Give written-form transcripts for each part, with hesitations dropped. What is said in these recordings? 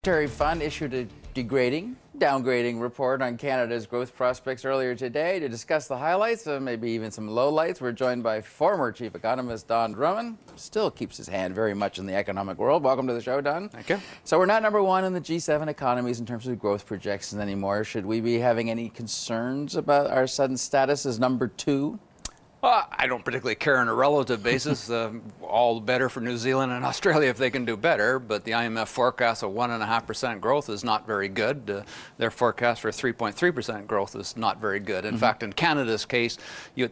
Monetary Fund issued a downgrading report on Canada's growth prospects earlier today. To discuss the highlights, maybe even some lowlights, we're joined by former Chief Economist Don Drummond. Still keeps his hand very much in the economic world. Welcome to the show, Don. Thank you. So we're not number one in the G7 economies in terms of growth projections anymore. Should we be having any concerns about our sudden status as number two? Well, I don't particularly care on a relative basis. All the better for New Zealand and Australia if they can do better, but the IMF forecast of 1.5% growth is not very good. Their forecast for 3.3% growth is not very good. In fact, in Canada's case,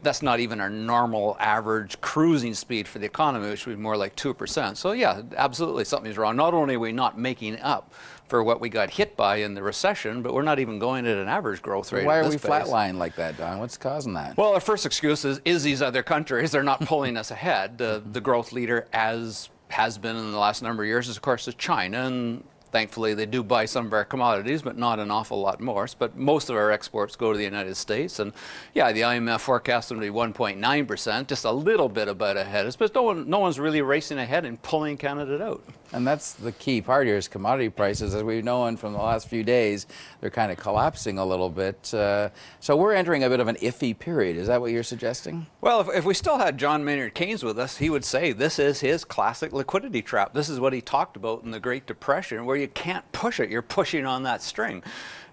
that's not even our normal average cruising speed for the economy, which would be more like 2%. So yeah, absolutely something's wrong. Not only are we not making up for what we got hit by in the recession, but we're not even going at an average growth rate. Why are we flatlined like that, Don? What's causing that? Well, our first excuse is these other countries. They're not pulling us ahead. The growth leader, as has been in the last number of years, is of course China, and thankfully they do buy some of our commodities, but not an awful lot more. But most of our exports go to the United States, and yeah, the IMF forecasts them to be 1.9%, just a little bit about ahead of us, but no one's really racing ahead and pulling Canada out. And that's the key part here is commodity prices. As we've known from the last few days, they're kind of collapsing a little bit. So we're entering a bit of an iffy period. Is that what you're suggesting? Well, if we still had John Maynard Keynes with us, he would say this is his classic liquidity trap. This is what he talked about in the Great Depression, where you can't push it. You're pushing on that string.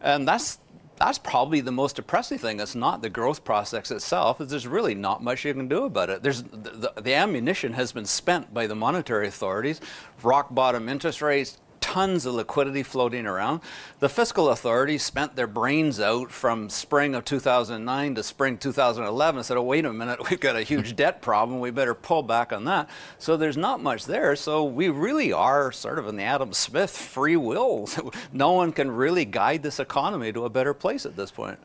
And that's probably the most depressing thing. It's not the growth prospects itself. There's really not much you can do about it. The ammunition has been spent by the monetary authorities, rock bottom interest rates, tons of liquidity floating around. The fiscal authorities spent their brains out from spring of 2009 to spring 2011 and said, oh, wait a minute, we've got a huge debt problem. We better pull back on that. So there's not much there. So we really are sort of in the Adam Smith free will. No one can really guide this economy to a better place at this point.